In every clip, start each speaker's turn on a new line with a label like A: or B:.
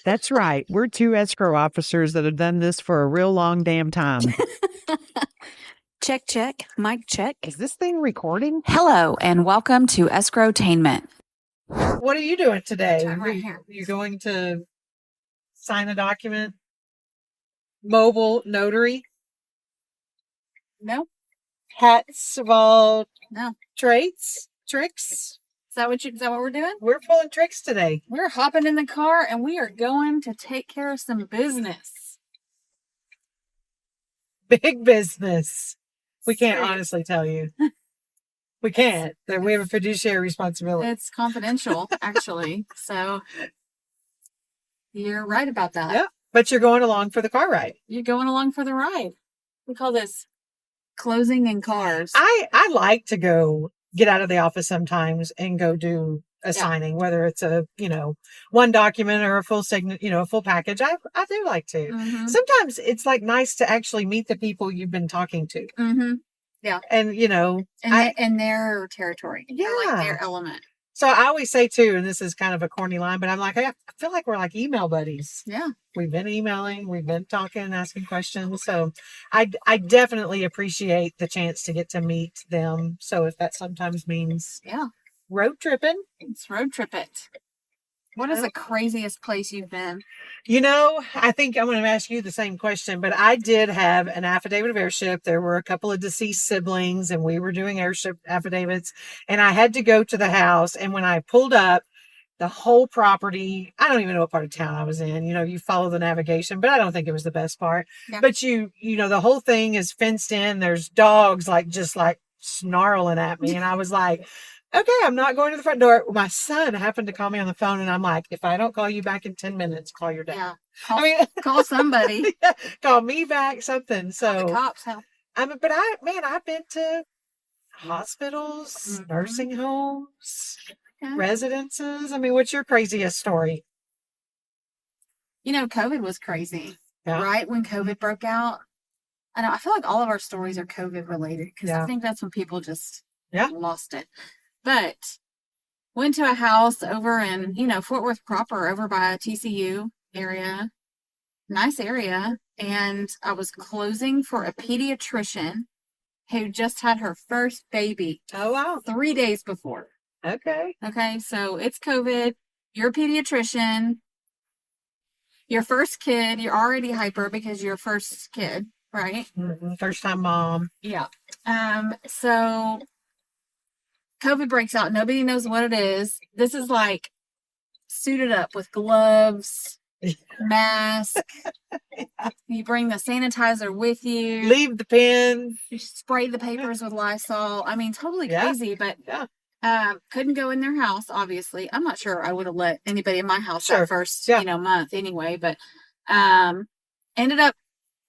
A: That's right. We're two escrow officers that have done this for a real long damn time.
B: Check, check. Mic check.
A: Is this thing recording?
B: Hello, and welcome to ESCROWtainment.
C: What are you doing today?
B: Right here.
C: You're going to sign a document? Mobile notary?
B: No,
C: Hats of all
B: no.
C: tricks?
B: Is that what we're doing?
C: We're pulling tricks today.
B: We're hopping in the car and we are going to take care of some business.
C: Big business. We can't
B: Serious.
C: honestly tell you. We can't. We have a fiduciary responsibility.
B: It's confidential, actually. So you're right about that.
C: Yeah, but you're going along for the car ride.
B: You're going along for the ride. We call this closing in cars.
C: I like to go get out of the office sometimes and go do a signing, whether it's a, one document or a full signature, a full package. I do like to.
B: Mm-hmm.
C: Sometimes it's like nice to actually meet the people you've been talking to.
B: Mm-hmm. Yeah.
C: And,
B: in their territory.
C: Yeah.
B: Like their element.
C: So I always say too, and this is kind of a corny line, but I'm like, I feel like we're like email buddies.
B: Yeah.
C: We've been emailing, we've been talking, asking questions. So I definitely appreciate the chance to get to meet them. So if that sometimes means road tripping.
B: It's road trip it. What is the craziest place you've been?
C: I think I'm going to ask you the same question, but I did have an affidavit of heirship. There were a couple of deceased siblings and we were doing heirship affidavits, and I had to go to the house. And when I pulled up, the whole property, I don't even know what part of town I was in. You follow the navigation, but I don't think it was the best part. Yeah. But the whole thing is fenced in. There's dogs just snarling at me. And I was like, okay, I'm not going to the front door. My son happened to call me on the phone, and I'm like, if I don't call you back in 10 minutes, call your dad.
B: Yeah. Call somebody.
C: Call me back, something. So
B: call the cops help.
C: But I've been to hospitals, nursing homes, residences. What's your craziest story?
B: COVID was crazy. Yeah. Right when COVID broke out. I feel like all of our stories are COVID related because I think that's when people just lost it. But went to a house over in, Fort Worth proper, over by TCU area. Nice area. And I was closing for a pediatrician who just had her first baby.
C: Oh, wow.
B: 3 days before.
C: Okay.
B: Okay. So it's COVID. You're a pediatrician. Your first kid, you're already hyper because you're first kid, right?
C: Mm-hmm. First time mom.
B: Yeah. So COVID breaks out. Nobody knows what it is. This is like suited up with gloves, mask. You bring the sanitizer with you.
C: Leave the pen.
B: You spray the papers with Lysol. Totally crazy, but couldn't go in their house, obviously. I'm not sure I would have let anybody in my house that first, month anyway, but ended up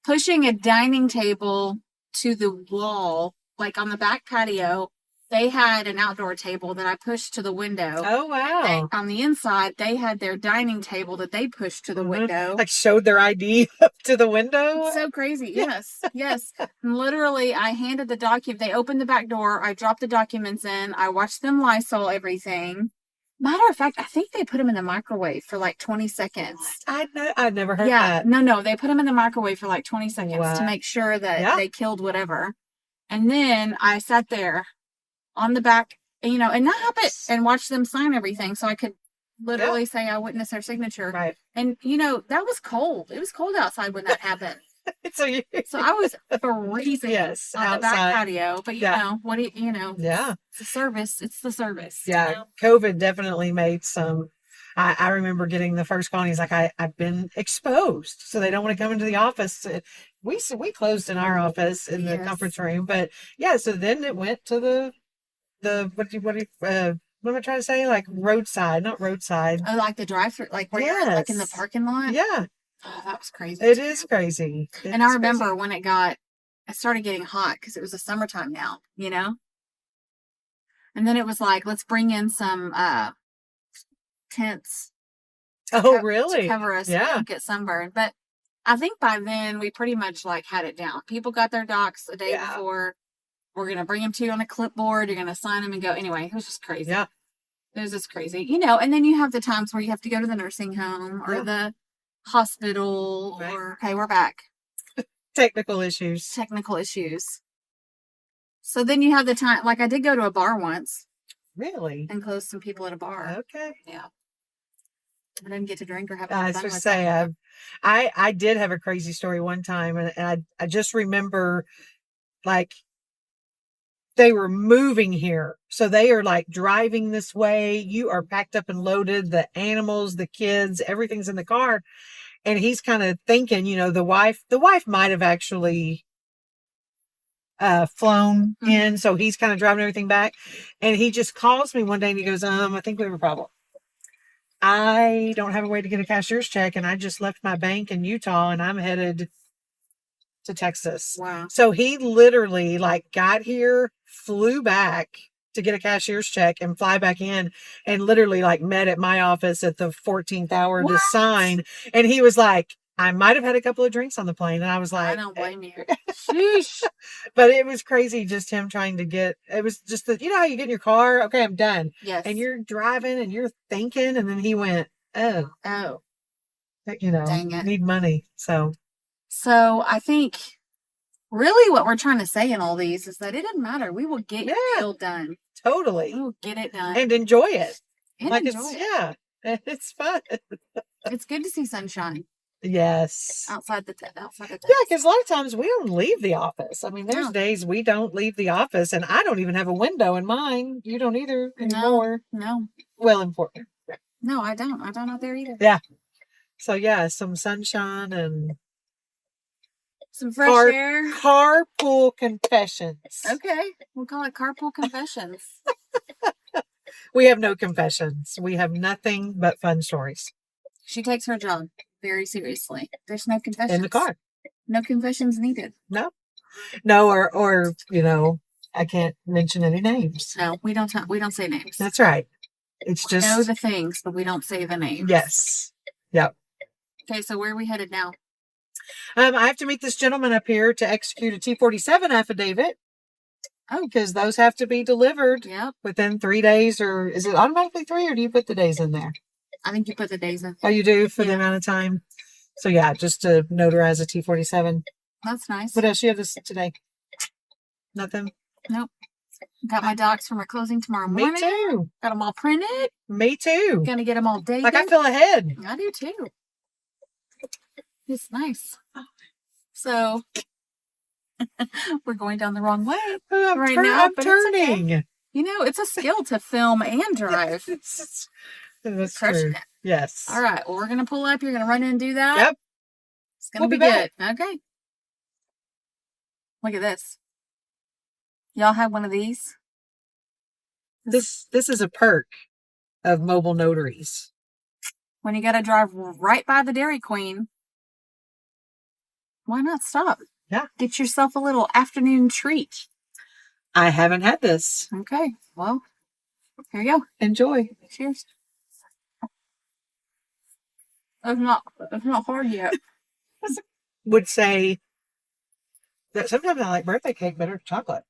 B: pushing a dining table to the wall, like on the back patio. They had an outdoor table that I pushed to the window.
C: Oh, wow.
B: On the inside, they had their dining table that they pushed to the window.
C: Like showed their ID up to the window?
B: So crazy. Yes. Yes. And literally, I handed the document. They opened the back door. I dropped the documents in. I watched them Lysol everything. Matter of fact, I think they put them in the microwave for like 20 seconds.
C: I'd never heard that.
B: No. They put them in the microwave for like 20 seconds to make sure that they killed whatever. And then I sat there on the back, and that happened, and watched them sign everything so I could literally say I witnessed their signature.
C: Right.
B: And, that was cold. It was cold outside when that happened. So I was freezing on the back patio. But, what do you.
C: Yeah.
B: It's the service. It's the service.
C: Yeah. COVID definitely made some. I remember getting the first call, and he's like, I've been exposed, so they don't want to come into the office. We closed in our office in the conference room, but so then it went to the what am I trying to say? Like roadside, not roadside.
B: Oh, like the drive-through, like where you're like in the parking lot?
C: Yeah.
B: Oh, that was crazy.
C: It is crazy.
B: And I remember when it started getting hot because it was the summertime now, And then it was like, let's bring in some tents.
C: Oh, really?
B: To cover us so we don't get sunburned. But I think by then we pretty much had it down. People got their docs a day before. We're going to bring them to you on a clipboard. You're going to sign them and go. Anyway, it was just crazy.
C: Yeah.
B: It was just crazy, you know. And then you have the times where you have to go to the nursing home or the hospital, or okay, we're back.
C: Technical issues.
B: So then you have the time, like I did go to a bar once.
C: Really?
B: And close some people at a bar.
C: Okay.
B: Yeah. I didn't get to drink or have fun.
C: I was going to say, I did have a crazy story one time, and I just remember, like, they were moving here. So they are like driving this way. You are packed up and loaded, the animals, the kids, everything's in the car. And he's kind of thinking, you know, the wife might have actually flown in. So he's kind of driving everything back. And he just calls me one day and he goes, I think we have a problem. I don't have a way to get a cashier's check, and I just left my bank in Utah and I'm headed to Texas.
B: Wow.
C: So he literally like got here, flew back to get a cashier's check and fly back in, and literally like met at my office at the 14th hour to sign. And he was like, I might have had a couple of drinks on the plane. And I was like,
B: I don't blame you. Sheesh.
C: But it was crazy just him trying to get, it was just that, you know how you get in your car? Okay, I'm done.
B: Yes.
C: And you're driving and you're thinking, and then he went, oh, you know,
B: dang it.
C: Need money. So
B: I think really what we're trying to say in all these is that it doesn't matter. We will get your deal done.
C: Totally.
B: We will get it done.
C: And enjoy it.
B: And
C: like
B: enjoy it.
C: Yeah. It's fun.
B: It's good to see sunshine.
C: Yes.
B: Outside the
C: Yeah, because a lot of times we don't leave the office. I mean, there's days we don't leave the office, and I don't even have a window in mine. You don't either anymore.
B: No.
C: Well, important.
B: No, I don't. I don't out there either.
C: Yeah. So yeah, some sunshine and
B: some fresh air.
C: Carpool Confessions.
B: Okay. We'll call it Carpool Confessions.
C: We have no confessions. We have nothing but fun stories.
B: She takes her job very seriously. There's no confessions.
C: In the car.
B: No confessions needed.
C: No, or you know, I can't mention any names.
B: No, we don't say names.
C: That's right. It's just
B: know the things, but we don't say the names.
C: Yes. Yep.
B: Okay, so where are we headed now?
C: I have to meet this gentleman up here to execute a T-47 affidavit. Oh, because those have to be delivered within 3 days, or is it automatically 3, or do you put the days in there?
B: I think you put the days in.
C: Oh, you do for the amount of time. So yeah, just to notarize a T-47.
B: That's nice.
C: What else you have today? Nothing?
B: Nope. Got my docs for my closing tomorrow morning.
C: Me too.
B: Got them all printed.
C: Me too.
B: Gonna get them all dated.
C: Like I feel ahead.
B: I do too. It's nice. So we're going down the wrong way right now.
C: I'm turning.
B: Okay. You know, it's a skill to film and drive.
C: That's true. Yes.
B: All right. Well, we're gonna pull up. You're gonna run in and do that.
C: Yep.
B: It's gonna be good. Okay. Look at this. Y'all have one of these?
C: This is a perk of mobile notaries.
B: When you got to drive right by the Dairy Queen, why not stop?
C: Yeah.
B: Get yourself a little afternoon treat.
C: I haven't had this.
B: Okay. Well, here you go.
C: Enjoy.
B: Cheers. It's not hard yet.
C: Would say that sometimes I like birthday cake better than chocolate.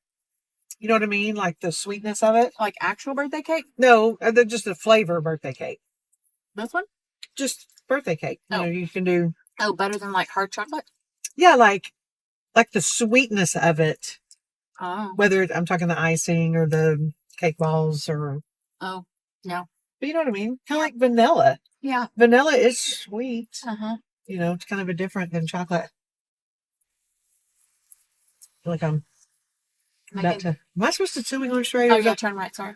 C: You know what I mean? Like the sweetness of it.
B: Like actual birthday cake?
C: No, they're just a flavor birthday cake.
B: This one?
C: Just birthday cake. You know, you can do.
B: Oh, better than like hard chocolate?
C: Yeah, like the sweetness of it.
B: Oh.
C: Whether I'm talking the icing or the cake balls or.
B: Oh, no.
C: But you know what I mean? Kind of like vanilla.
B: Yeah.
C: Vanilla is sweet.
B: Uh-huh.
C: You know, it's kind of a different than chocolate. I feel like I'm about to. Am I supposed to tell me going straight?
B: Oh, yeah, turn right, sorry.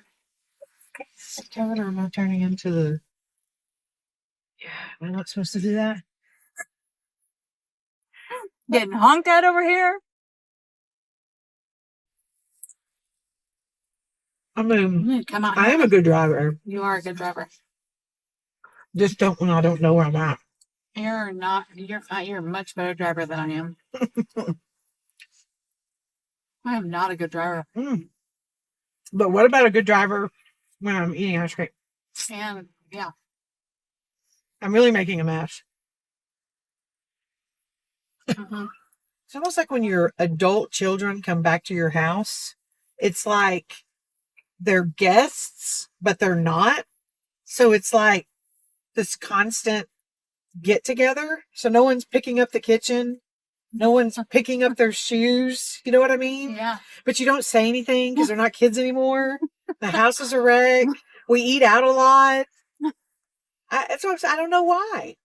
C: Turn, or am I turning into the. Yeah, am I not supposed to do that?
B: Getting honked at over here?
C: I mean,
B: come on.
C: I am a good driver.
B: You are a good driver.
C: Just don't when I don't know where I'm at.
B: You're not. You're a much better driver than I am. I am not a good driver.
C: But what about a good driver when I'm eating ice cream?
B: And yeah,
C: I'm really making a mess.
B: Mm-hmm.
C: It's almost like when your adult children come back to your house. It's like they're guests, but they're not. So it's like this constant get together. So no one's picking up the kitchen. No one's picking up their shoes. You know what I mean?
B: Yeah.
C: But you don't say anything because they're not kids anymore. The house is a wreck. We eat out a lot. That's what I'm saying. I don't know why.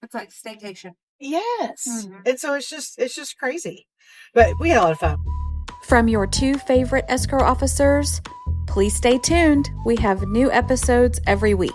B: It's like staycation.
C: Yes.
B: Mm-hmm.
C: And so it's just crazy. But we had a lot of fun.
D: From your 2 favorite escrow officers, please stay tuned. We have new episodes every week.